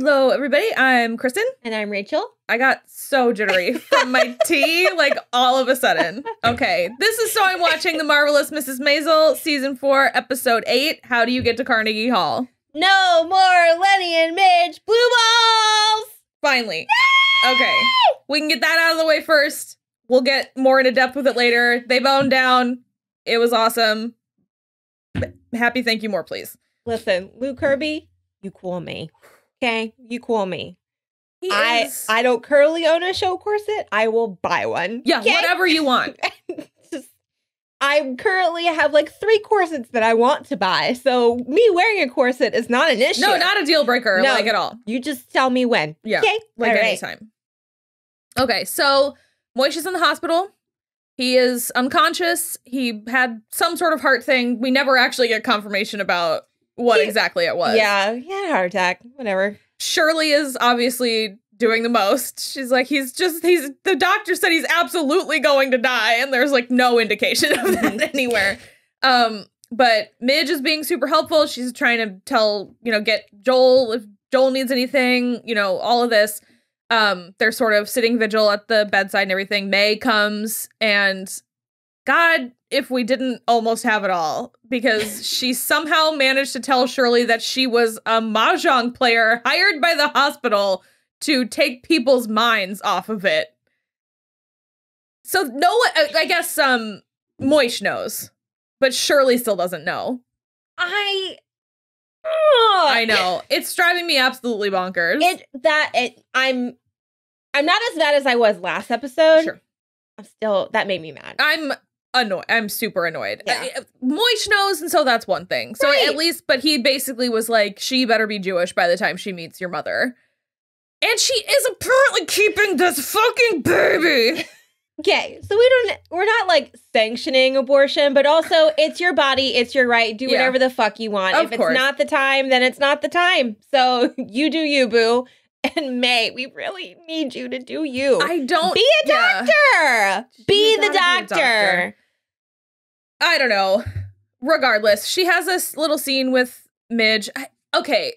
Hello, everybody. I'm Kristen. And I'm Rachel. I got so jittery from my tea, like all of a sudden. Okay, this is So I'm Watching The Marvelous Mrs. Maisel, Season 4, Episode 8. How do you get to Carnegie Hall? No more Lenny and Midge blue balls! Finally. Yay! Okay, we can get that out of the way first. We'll get more into depth with it later. They boned down. It was awesome. Happy thank you more, please. Listen, Lou Kirby, you cool me. Okay, you cool me. I don't currently own a show corset. I will buy one. Yeah, okay? Whatever you want. I currently have like 3 corsets that I want to buy. So me wearing a corset is not an issue. No, not a deal breaker, no, like at all. You just tell me when. Yeah, okay? like anytime. Okay, so Moish is in the hospital. He is unconscious. He had some sort of heart thing. We never actually get confirmation about what exactly it was. Yeah, he had a heart attack. Whatever. Shirley is obviously doing the most. She's like, the doctor said he's absolutely going to die, and there's like no indication of that anywhere. But Midge is being super helpful. She's trying to get Joel if Joel needs anything, all of this. They're sort of sitting vigil at the bedside and everything. May comes, and God, if we didn't almost have it all, because she somehow managed to tell Shirley that she was a mahjong player hired by the hospital to take people's minds off of it. So no one, I guess, Moish knows, but Shirley still doesn't know. I know. It's driving me absolutely bonkers. I'm not as bad as I was last episode. Sure. That made me mad. I'm annoyed. I'm super annoyed. Yeah. Moish knows, and so that's one thing. So right. At least, but he basically was like, she better be Jewish by the time she meets your mother. And she is apparently keeping this fucking baby. Okay, so we're not like sanctioning abortion, but also it's your body, it's your right. Do whatever the fuck you want. If it's not the time, then it's not the time. So you do you, boo. And May, we really need you to do you. I don't. Be a doctor. Be the doctor. I don't know. Regardless, she has this little scene with Midge. Okay.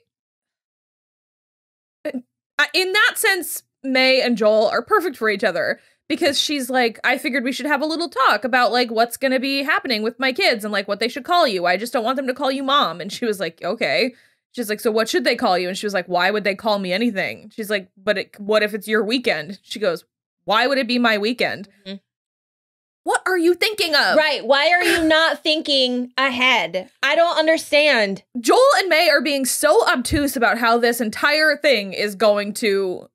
In that sense, May and Joel are perfect for each other. Because she's like, I figured we should have a little talk about, like, what's going to be happening with my kids and, like, what they should call you. I just don't want them to call you mom. And she was like, okay. She's like, so what should they call you? And she was like, why would they call me anything? She's like, what if it's your weekend? She goes, why would it be my weekend? Mm-hmm. What are you thinking of? Right. Why are you not thinking ahead? I don't understand. Joel and May are being so obtuse about how this entire thing is going to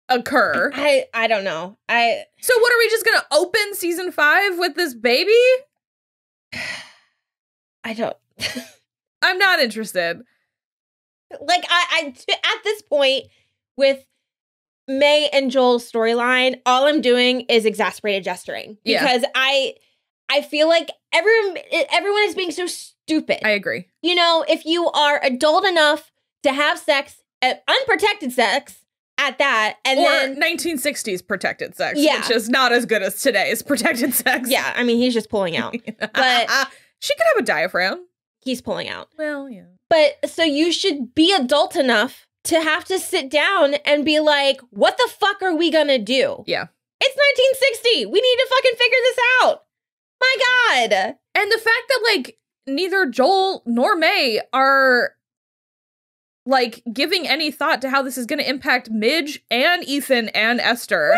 occur. I don't know. So what, are we just gonna open season 5 with this baby? I don't. I'm not interested. Like I at this point with May and Joel's storyline, all I'm doing is exasperated gesturing because I feel like everyone is being so stupid. I agree. If you are adult enough to have sex, unprotected sex. At that, and then 1960s protected sex, which is not as good as today's protected sex. Yeah, I mean, he's just pulling out. But she could have a diaphragm. He's pulling out. Well, yeah. But so you should be adult enough to have to sit down and be like, what the fuck are we gonna do? Yeah. It's 1960. We need to fucking figure this out. My God. And the fact that, like, neither Joel nor May are like giving any thought to how this is going to impact Midge and Ethan and Esther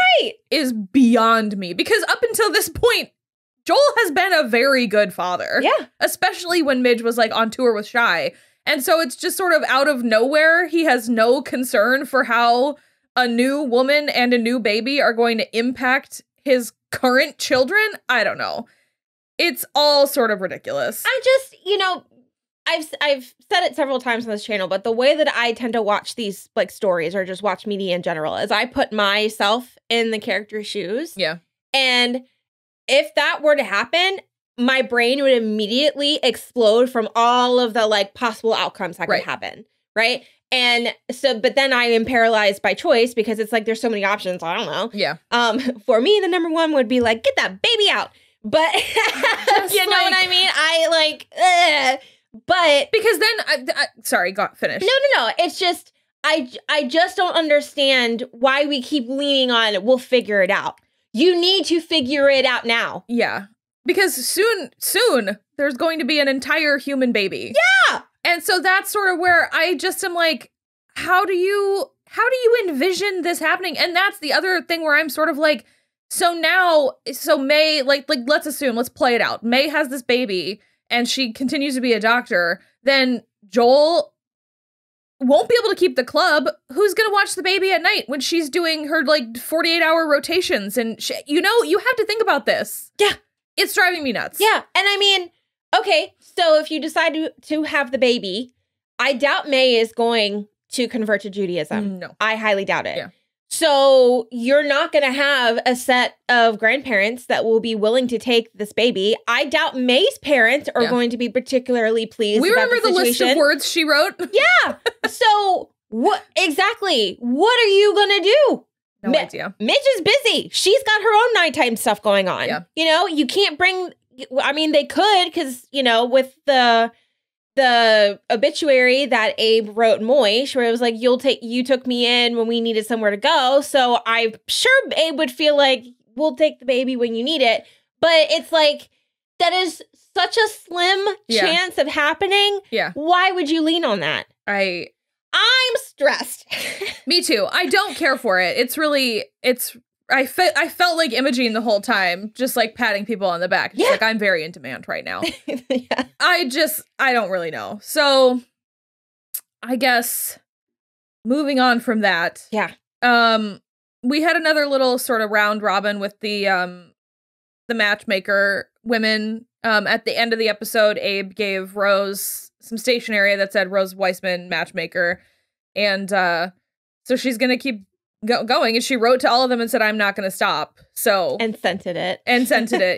is beyond me. Because up until this point, Joel has been a very good father. Yeah. Especially when Midge was like on tour with Shy. And so it's just sort of out of nowhere. He has no concern for how a new woman and a new baby are going to impact his current children. I don't know. It's all sort of ridiculous. I just, I've said it several times on this channel, but the way that I tend to watch these like stories or just watch media in general is I put myself in the character's shoes. Yeah. And if that were to happen, my brain would immediately explode from all of the like possible outcomes that could happen. Right. And so, but then I am paralyzed by choice because it's like there's so many options. I don't know. Yeah. For me, the number one would be like, get that baby out. But you know what I mean? I like, but because then, sorry, got finished. No. It's just, I just don't understand why we keep leaning on, we'll figure it out. You need to figure it out now. Yeah. Because soon, there's going to be an entire human baby. Yeah. And so that's sort of where I just am like, how do you envision this happening? And that's the other thing where I'm sort of like, so May, like let's play it out. May has this baby and she continues to be a doctor. Then Joel won't be able to keep the club. Who's going to watch the baby at night when she's doing her like 48-hour rotations? And you have to think about this. Yeah. It's driving me nuts. Yeah. And I mean, okay, so if you decide to have the baby, I doubt May is going to convert to Judaism. No. I highly doubt it. Yeah. So you're not going to have a set of grandparents that will be willing to take this baby. I doubt May's parents are going to be particularly pleased. We remember the list of words she wrote. Yeah. So what exactly? What are you going to do? No idea. Midge is busy. She's got her own nighttime stuff going on. Yeah. You know, you can't bring, I mean, they could because, you know, with the obituary that Abe wrote Moish, where it was like, you took me in when we needed somewhere to go. So I'm sure Abe would feel like, we'll take the baby when you need it. But it's like, that is such a slim chance of happening. Yeah. Why would you lean on that? I'm stressed. Me too. I don't care for it. I felt like Imogene the whole time, just like patting people on the back. Just like, I'm very in demand right now. Yeah. I don't really know. So I guess moving on from that. Yeah. We had another little sort of round robin with the matchmaker women. At the end of the episode, Abe gave Rose some stationery that said Rose Weissman matchmaker. And so she's going to keep going. And she wrote to all of them and said, I'm not going to stop. So and scented it.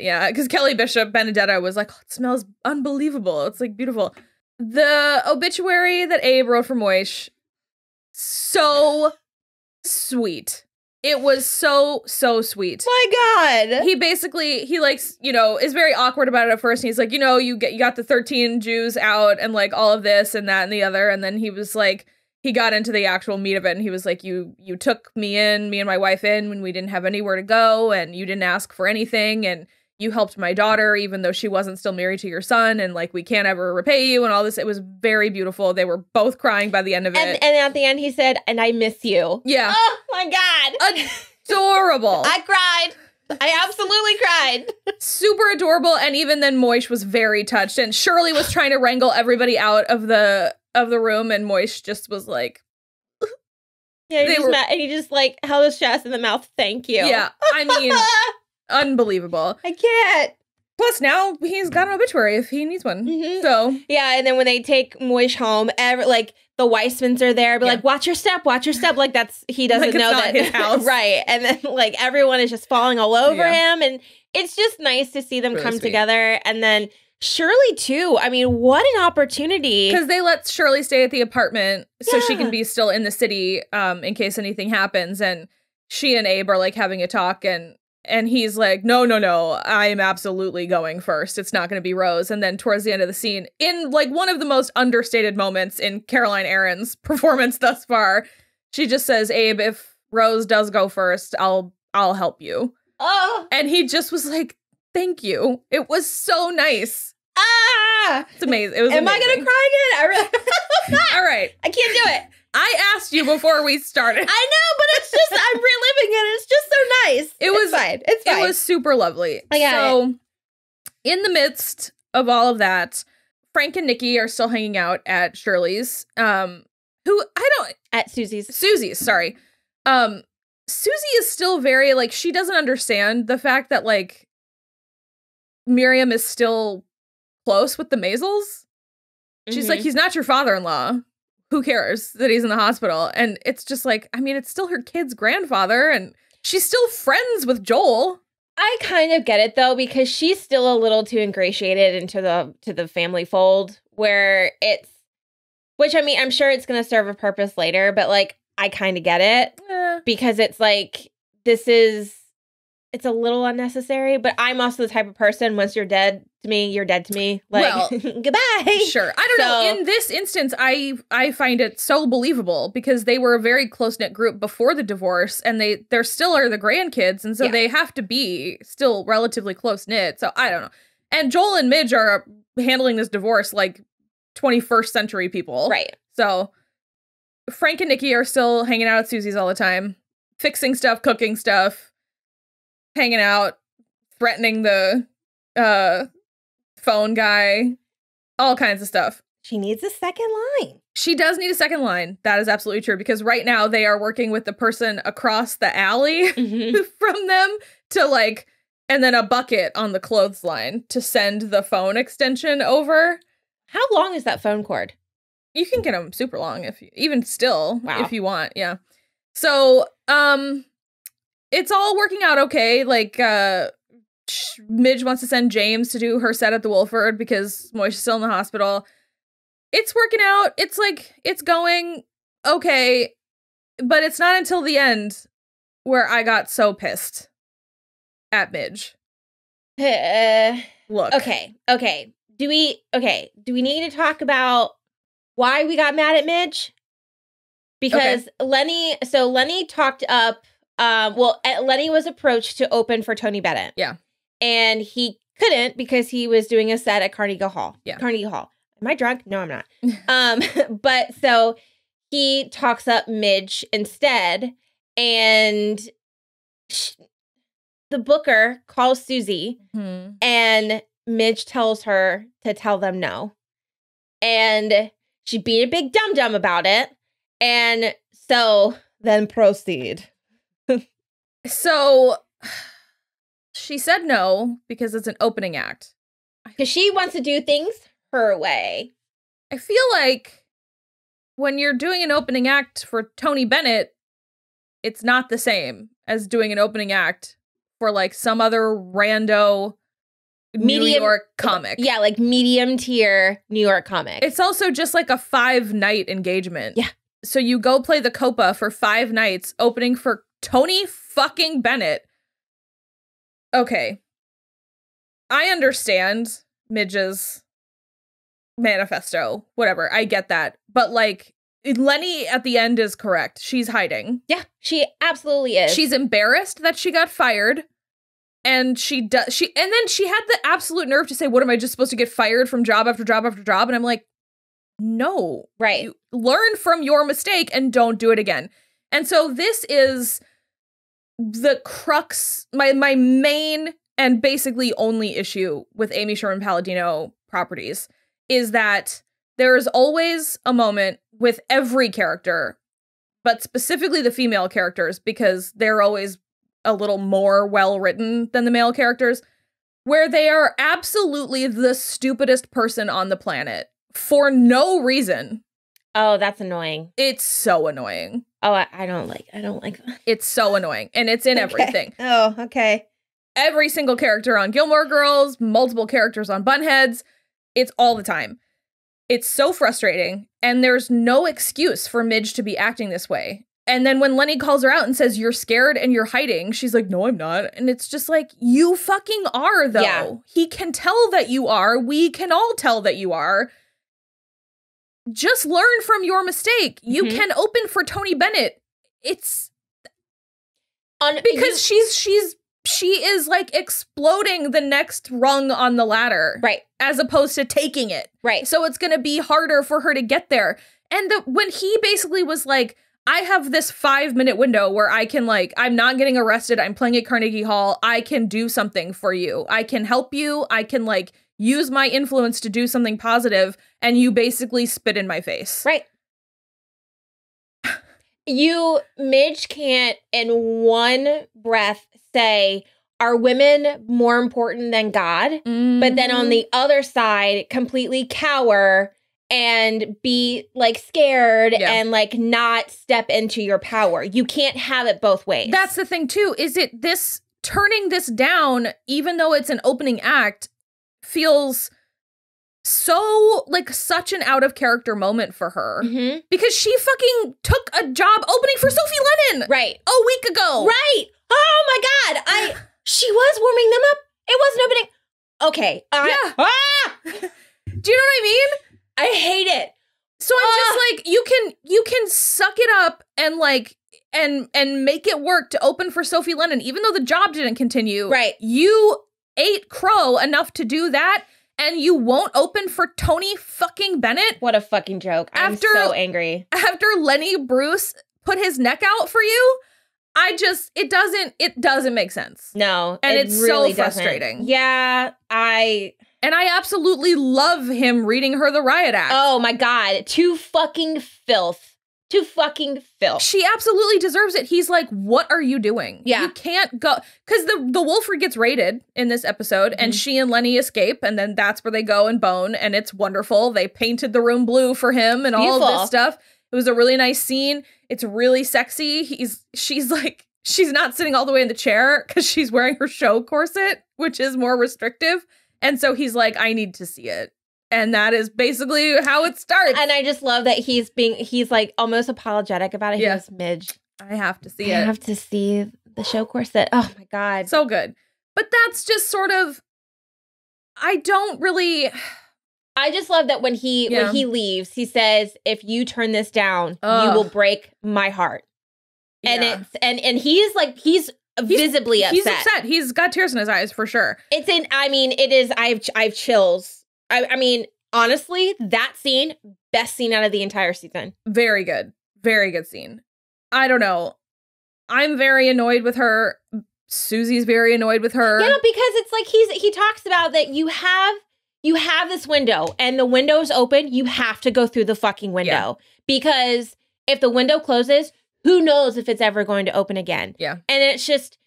Yeah. Because Kelly Bishop Benedetta was like, oh, it smells unbelievable. It's like beautiful. The obituary that Abe wrote for Moish, so sweet. It was so sweet. My God. He likes, is very awkward about it at first. And he's like, you got the 13 Jews out and like all of this and that and the other. And then he was like, he got into the actual meat of it. And he was like, you took me and my wife in when we didn't have anywhere to go. And you didn't ask for anything. And you helped my daughter, even though she wasn't still married to your son. And like, we can't ever repay you and all this. It was very beautiful. They were both crying by the end of it. And at the end, he said, and I miss you. Yeah. Oh my God. Adorable. I cried. I absolutely cried. Super adorable. And even then Moish was very touched. And Shirley was trying to wrangle everybody out of the room. And Moish just was like, yeah, he just like held his chest in the mouth. Thank you. Yeah. I mean, unbelievable. I can't. Plus, now he's got an obituary if he needs one. Mm-hmm. So yeah, and then when they take Moish home, like the Weissmans are there, but like, watch your step. Like he doesn't like know that his house, right? And then like everyone is just falling all over him, and it's just nice to see them really come together. And then Shirley too. I mean, what an opportunity! Because they let Shirley stay at the apartment so she can be still in the city in case anything happens. And she and Abe are like having a talk and he's like, no, I'm absolutely going first. It's not going to be Rose. And then towards the end of the scene, in like one of the most understated moments in Caroline Aaron's performance thus far, she just says, Abe, if Rose does go first, I'll help you. Oh. And he just was like, thank you. It was so nice. It's amazing. It was Am amazing. I going to cry again? All right. I can't do it. I asked you before we started. I know, but it's just, I'm reliving it. It's just so nice. It's fine. It was super lovely. So, in the midst of all of that, Frank and Nikki are still hanging out at Shirley's. At Susie's, sorry. Susie is still very, like, she doesn't understand the fact that, like, Miriam is still close with the Maisels. She's like, he's not your father-in-law. Who cares that he's in the hospital? And it's just like, I mean, it's still her kid's grandfather, and she's still friends with Joel. I kind of get it though, because she's still a little too ingratiated into the family fold, where which I mean, I'm sure it's going to serve a purpose later, but like, I kind of get it because it's like, this is it's a little unnecessary, but I'm also the type of person, once you're dead to me, you're dead to me. Like, well, goodbye. Sure. I don't know. In this instance, I find it so believable because they were a very close-knit group before the divorce, and they're still are the grandkids, and so they have to be still relatively close-knit. So I don't know. And Joel and Midge are handling this divorce like 21st century people. Right. So Frank and Nikki are still hanging out at Susie's all the time, fixing stuff, cooking stuff, hanging out, threatening the phone guy, all kinds of stuff. She needs a second line. She does need a second line. That is absolutely true, because right now they are working with the person across the alley from them to like, and then a bucket on the clothesline to send the phone extension over. How long is that phone cord? You can get them super long if you want. Yeah. So, it's all working out okay. Like, Midge wants to send James to do her set at the Wolford because Moisha's still in the hospital. It's working out. It's like, it's going okay. But it's not until the end where I got so pissed at Midge. Look. Okay. Do we need to talk about why we got mad at Midge? Because Lenny talked up, Lenny was approached to open for Tony Bennett. Yeah. And he couldn't because he was doing a set at Carnegie Hall. Yeah. Carnegie Hall. Am I drunk? No, I'm not. But so he talks up Midge instead, and the booker calls Susie, and Midge tells her to tell them no. And she being a big dum-dum about it. And so then proceed. So she said no because it's an opening act. Because she wants to do things her way. I feel like when you're doing an opening act for Tony Bennett, it's not the same as doing an opening act for like some other rando New York comic. Yeah, like medium tier New York comic. It's also just like a 5-night engagement. Yeah. So you go play the Copa for 5 nights, opening for Tony fucking Bennett. Okay. I understand Midge's manifesto. Whatever. I get that. But like, Lenny at the end is correct. She's hiding. Yeah, she absolutely is. She's embarrassed that she got fired. And then she had the absolute nerve to say, what am I just supposed to get fired from job after job after job? And I'm like, no. Right. You learn from your mistake and don't do it again. And so this is the crux, my main and basically only issue with Amy Sherman-Palladino properties is that there is always a moment with every character, but specifically the female characters, because they're always a little more well-written than the male characters, where they are absolutely the stupidest person on the planet for no reason. Oh, that's annoying. It's so annoying. Oh, I don't like that. It's so annoying. And it's in everything. Oh, okay. Every single character on Gilmore Girls, multiple characters on Bunheads. It's all the time. It's so frustrating. And there's no excuse for Midge to be acting this way. And then when Lenny calls her out and says, you're scared and you're hiding, she's like, no, I'm not. And it's just like, you fucking are, though. Yeah. He can tell that you are. We can all tell that you are. Just learn from your mistake. You can open for Tony Bennett. It's because she is like exploding the next rung on the ladder. Right. As opposed to taking it. Right. So it's going to be harder for her to get there. And when he basically was like, I have this 5-minute window where I can like, I'm not getting arrested. I'm playing at Carnegie Hall. I can do something for you. I can help you. I can like use my influence to do something positive. And you basically spit in my face. Right. Midge can't in one breath say, are women more important than God? But then on the other side, completely cower and be like scared and like not step into your power. You can't have it both ways. That's the thing too, is it this turning this down, even though it's an opening act, feels so like such an out of character moment for her. Because she fucking took a job opening for Sophie Lennon. Right. A week ago. Right. Oh my God. She was warming them up. It wasn't opening. Okay. Do you know what I mean? I hate it. So I'm just like, you can suck it up and like and make it work to open for Sophie Lennon, even though the job didn't continue. Right. You ate crow enough to do that, and you won't open for Tony fucking Bennett. What a fucking joke. I'm so angry. After Lenny Bruce put his neck out for you, it doesn't make sense. No. And it's really so frustrating. Doesn't. Yeah, And I absolutely love him reading her the riot act. Oh my God. To fucking filth. She absolutely deserves it. He's like, what are you doing? Yeah. You can't go. Because the Wolford gets raided in this episode, and she and Lenny escape, and then that's where they go and bone, and it's wonderful. They painted the room blue for him and all of this stuff. It was a really nice scene. It's really sexy. She's not sitting all the way in the chair because she's wearing her show corset, which is more restrictive. And so he's like, I need to see it. And that is basically how it starts. And I just love that he's like almost apologetic about it. He goes, Midge, I have to see it. I have to see the show corset. Oh my God. So good. But that's just sort of, I just love that when he leaves, he says, if you turn this down, you will break my heart. And it's he's visibly upset. He's upset. He's got tears in his eyes for sure. I've chills. I mean, honestly, that scene, best scene out of the entire season. Very good. Very good scene. I don't know. I'm very annoyed with her. Susie's very annoyed with her. Yeah, because it's like he talks about that you have this window and the window's open. You have to go through the fucking window because if the window closes, who knows if it's ever going to open again. Yeah. And it's just,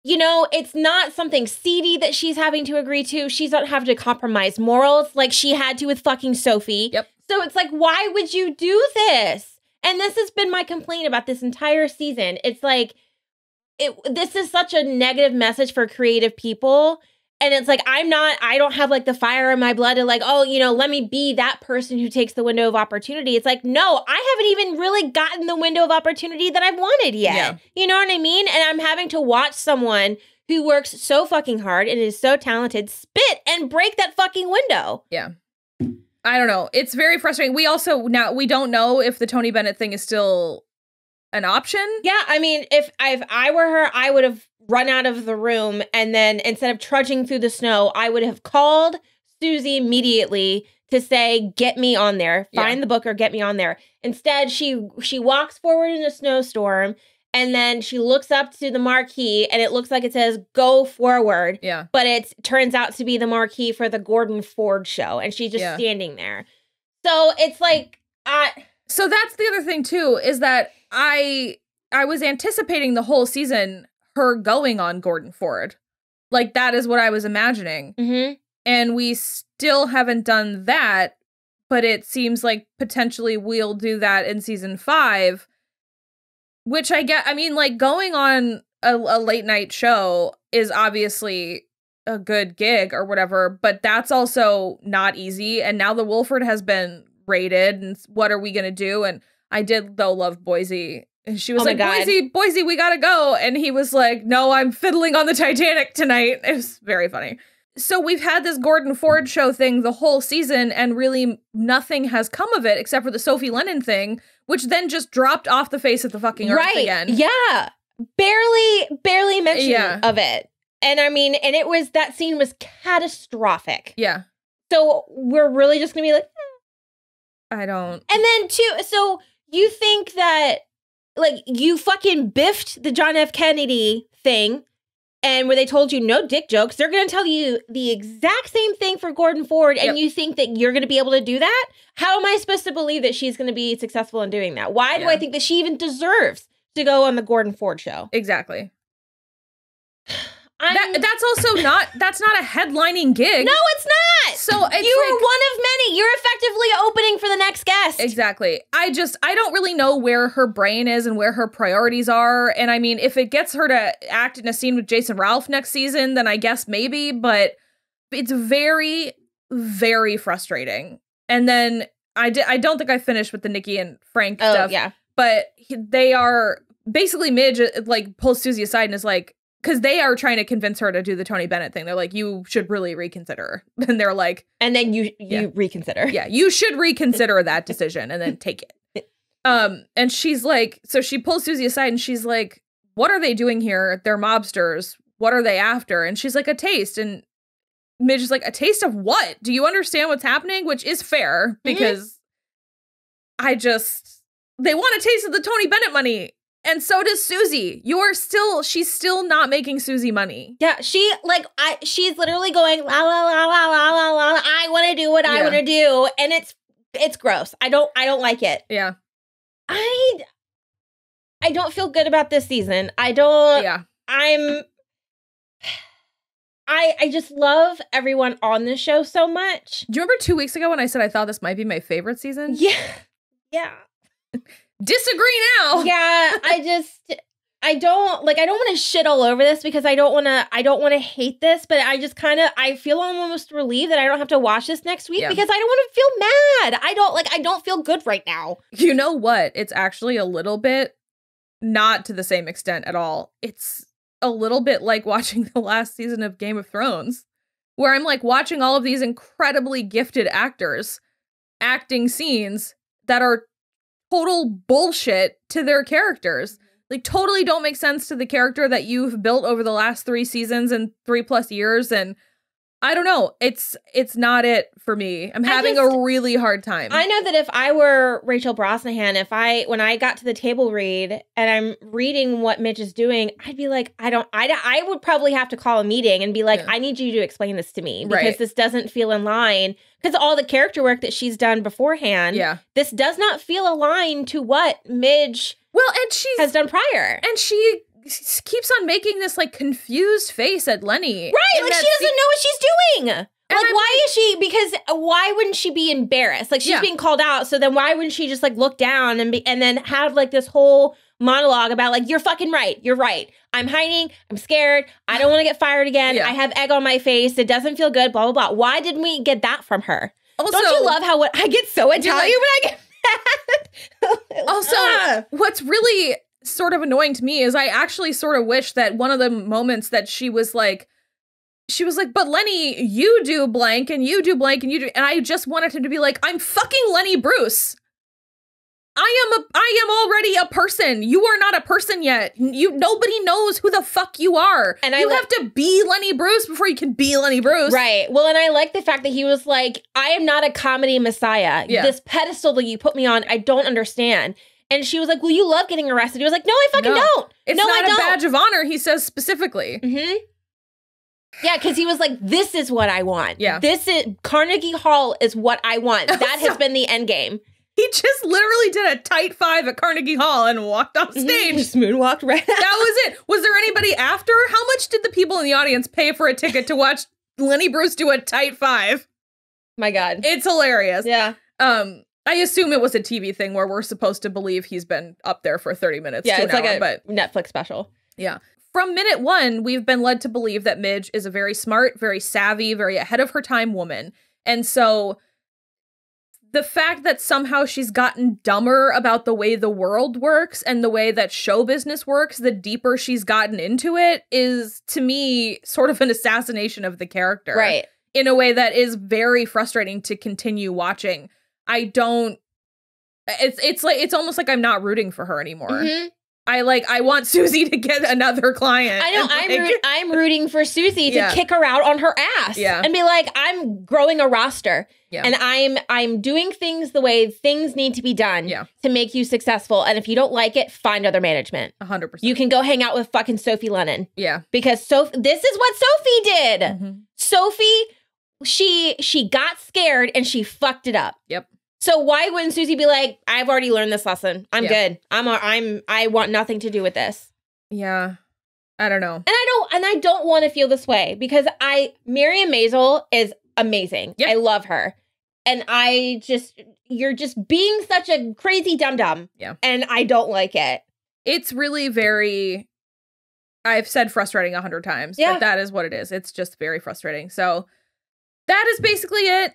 it's not something seedy that she's having to agree to. She's not having to compromise morals like she had to with fucking Sophie. Yep. So it's like, why would you do this? And this has been my complaint about this entire season. It's like, this is such a negative message for creative people. And it's like, I don't have like the fire in my blood to like, let me be that person who takes the window of opportunity. It's like, no, I haven't even really gotten the window of opportunity that I've wanted yet. Yeah. You know what I mean? And I'm having to watch someone who works so fucking hard and is so talented spit and break that fucking window. Yeah. I don't know. It's very frustrating. We don't know if the Tony Bennett thing is still an option. Yeah. I mean, if I were her, I would have run out of the room, and then instead of trudging through the snow, I would have called Susie immediately to say, get me on there, find the book or get me on there. Instead, she walks forward in a snowstorm, and then she looks up to the marquee, and it looks like it says, go forward. Yeah. But it turns out to be the marquee for the Gordon Ford show, and she's just standing there. So it's like, So that's the other thing, too, is that I was anticipating the whole season her going on Gordon Ford. Like, that is what I was imagining. Mm-hmm. And we still haven't done that, but it seems like potentially we'll do that in season 5, which like going on a late night show is obviously a good gig or whatever, but that's also not easy. And now the Wolford has been raided, and what are we going to do? And I did, though, love Boise. And she was like, Boise, we gotta go. And he was like, no, I'm fiddling on the Titanic tonight. It was very funny. So we've had this Gordon Ford show thing the whole season, and really nothing has come of it except for the Sophie Lennon thing, which then just dropped off the face of the fucking earth again. Yeah. Barely mention of it. And I mean, and that scene was catastrophic. Yeah. So we're really just gonna be like, I don't. And then so you think that, like, you fucking biffed the John F. Kennedy thing, and where they told you no dick jokes, they're going to tell you the exact same thing for Gordon Ford, and you think that you're going to be able to do that? How am I supposed to believe that she's going to be successful in doing that? Why do I think that she even deserves to go on the Gordon Ford show? Exactly. That's also not a headlining gig. No, it's not. So it's you are one of many. You're effectively opening for the next guest. Exactly. I don't really know where her brain is and where her priorities are. And I mean, if it gets her to act in a scene with Jason Ralph next season, then I guess maybe, but it's very, very frustrating. And then I don't think I finished with the Nikki and Frank stuff. Yeah. But they are basically, Midge like pulls Susie aside and is like, because they are trying to convince her to do the Tony Bennett thing. They're like, you should really reconsider. And they're like, and then you reconsider. Yeah, you should reconsider that decision and then take it. And she's like, so she pulls Susie aside and she's like, what are they doing here? They're mobsters. What are they after? And she's like, a taste. And Midge is like, a taste of what? Do you understand what's happening? Which is fair because they want a taste of the Tony Bennett money. And so does Susie. She's still not making Susie money. Yeah, she's literally going, la, la, la, la, la, la, la. I want to do what I want to do. And it's gross. I don't like it. Yeah. I don't feel good about this season. I don't. Yeah. I just love everyone on this show so much. Do you remember 2 weeks ago when I said I thought this might be my favorite season? Yeah. Yeah. Disagree now. Yeah. I don't want to shit all over this because I don't want to hate this, but I feel almost relieved that I don't have to watch this next week because I don't want to feel mad. I don't feel good right now. You know what? It's actually a little bit, not to the same extent at all. It's a little bit like watching the last season of Game of Thrones, where I'm like watching all of these incredibly gifted actors acting scenes that are total bullshit to their characters. Like, totally don't make sense to the character that you've built over the last 3 seasons and 3+ years. And I don't know. It's not it for me. I'm having a really hard time. I know that if I were Rachel Brosnahan, when I got to the table read and I'm reading what Midge is doing, I'd be like, I would probably have to call a meeting and be like, I need you to explain this to me because this doesn't feel in line. Because all the character work that she's done beforehand, this does not feel aligned to what Midge has done prior. And she keeps on making this like confused face at Lenny. Right, like she doesn't know what she's doing. Like, why is she? Because why wouldn't she be embarrassed? Like, she's being called out, so then why wouldn't she just like look down and then have like this whole monologue about like, you're fucking right, you're right. I'm hiding, I'm scared, I don't want to get fired again. I have egg on my face, it doesn't feel good, blah blah blah. Why didn't we get that from her? Also, don't you love how I get so Italian when I get mad? Also, what's really sort of annoying to me is I actually sort of wish that one of the moments that she was like, but Lenny, you do blank and you do blank and you do, and I just wanted him to be like, I'm fucking Lenny Bruce. I am already a person. You are not a person yet. Nobody knows who the fuck you are. And you have to be Lenny Bruce before you can be Lenny Bruce. Right. Well, and I like the fact that he was like, I am not a comedy messiah. Yeah. This pedestal that you put me on, I don't understand. And she was like, well, you love getting arrested. He was like, no, I fucking don't. It's not a badge of honor, he says specifically. Mm-hmm. Yeah, because he was like, this is what I want. Yeah. Carnegie Hall is what I want. That has been the end game. He just literally did a tight 5 at Carnegie Hall and walked off stage. Just moonwalked right out. That was it. Was there anybody after? How much did the people in the audience pay for a ticket to watch Lenny Bruce do a tight 5? My God. It's hilarious. Yeah. I assume it was a TV thing where we're supposed to believe he's been up there for 30 minutes. Yeah, it's like a Netflix special. Yeah. From minute 1, we've been led to believe that Midge is a very smart, very savvy, very ahead of her time woman. And so the fact that somehow she's gotten dumber about the way the world works and the way that show business works, the deeper she's gotten into it, is, to me, sort of an assassination of the character. Right. In a way that is very frustrating to continue watching. It's almost like I'm not rooting for her anymore. Mm-hmm. I want Susie to get another client. I know. I'm rooting for Susie to kick her out on her ass. Yeah. And be like, I'm growing a roster. Yeah. And I'm doing things the way things need to be done to make you successful. And if you don't like it, find other management. 100%. You can go hang out with fucking Sophie Lennon. Yeah. Because this is what Sophie did. Mm-hmm. Sophie, she got scared and she fucked it up. Yep. So why wouldn't Susie be like, I've already learned this lesson. I'm good. I want nothing to do with this. Yeah. I don't know. And I don't want to feel this way because Miriam Maisel is amazing. Yep. I love her. And you're just being such a crazy dum-dum. Yeah. And I don't like it. It's really very, I've said frustrating 100 times, but that is what it is. It's just very frustrating. So that is basically it.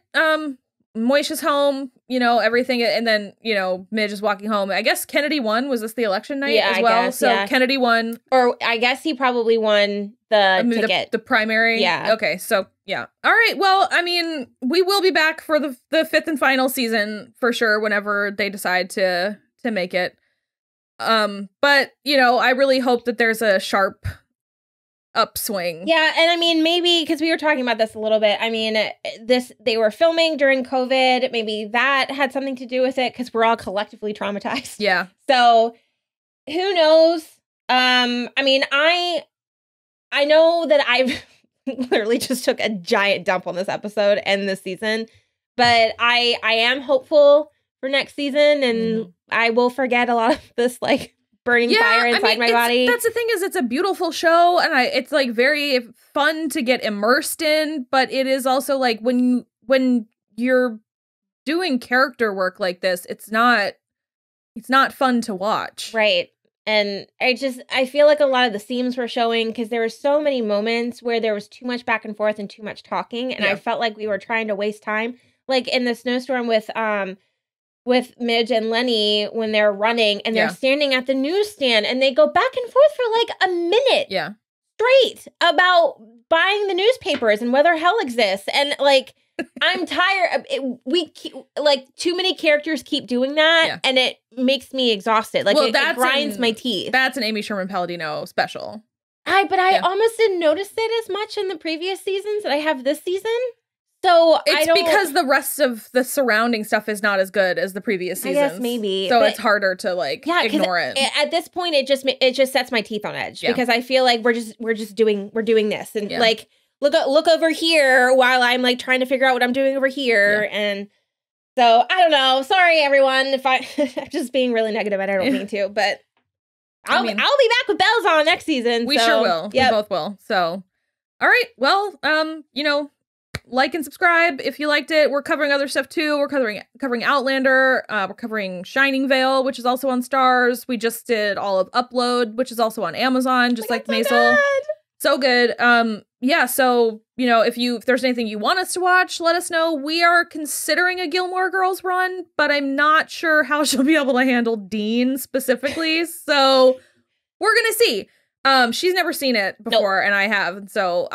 Moisha's home, you know, everything. And then, you know, Midge is walking home. I guess Kennedy won. Was this the election night as well? Guess, so Kennedy won. Or I guess he probably won the ticket. The primary? Yeah. Okay, so yeah. All right, well, I mean, we will be back for the fifth and final season for sure whenever they decide to make it. But, you know, I really hope that there's a sharp upswing. Yeah, and I mean, maybe because we were talking about this a little bit. I mean, they were filming during COVID. Maybe that had something to do with it because we're all collectively traumatized. Yeah. So who knows? I mean, I know that I've literally just took a giant dump on this episode and this season, but I am hopeful for next season, and I will forget a lot of this like burning fire inside my body. That's the thing, is it's a beautiful show, and it's like very fun to get immersed in, but it is also like when you're doing character work like this, it's not fun to watch. Right. And I feel like a lot of the seams were showing because there were so many moments where there was too much back and forth and too much talking, and I felt like we were trying to waste time. Like in the snowstorm with Midge and Lenny when they're running and they're standing at the newsstand and they go back and forth for like a minute straight about buying the newspapers and whether hell exists. And like, I'm tired. Too many characters keep doing that and it makes me exhausted. Like it grinds my teeth. That's an Amy Sherman-Palladino special. I almost didn't notice it as much in the previous seasons that I have this season. So it's because the rest of the surrounding stuff is not as good as the previous seasons. I guess maybe. So it's harder to like ignore it. At this point, it just sets my teeth on edge because I feel like we're doing this and like look over here while I'm like trying to figure out what I'm doing over here. And so I don't know. Sorry everyone if I'm just being really negative and I don't mean to, but I'll be back with bells on next season. We sure will. Yep. We both will. So all right. Well, you know, like and subscribe if you liked it. We're covering other stuff too. We're covering Outlander. We're covering Shining Vale, which is also on Stars. We just did all of Upload, which is also on Amazon, just like Maisel. So good. Yeah, so, you know, if there's anything you want us to watch, let us know. We are considering a Gilmore Girls run, but I'm not sure how she'll be able to handle Dean specifically. So we're gonna see. She's never seen it before, and I have, so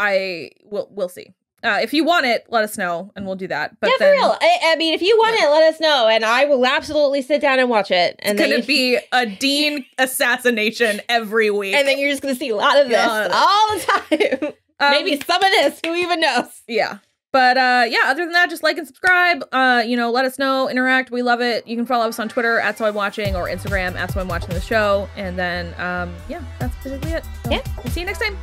we'll see. If you want it, let us know, and we'll do that. But for real. I mean, if you want it, let us know, and I will absolutely sit down and watch it. And it's going to be a Dean assassination every week. And then you're just going to see a lot of this all the time. Maybe some of this. Who even knows? Yeah. But other than that, just like and subscribe. You know, let us know, interact. We love it. You can follow us on Twitter at soimwatching or Instagram at soimwatching the show. And then, that's basically it. So we'll see you next time.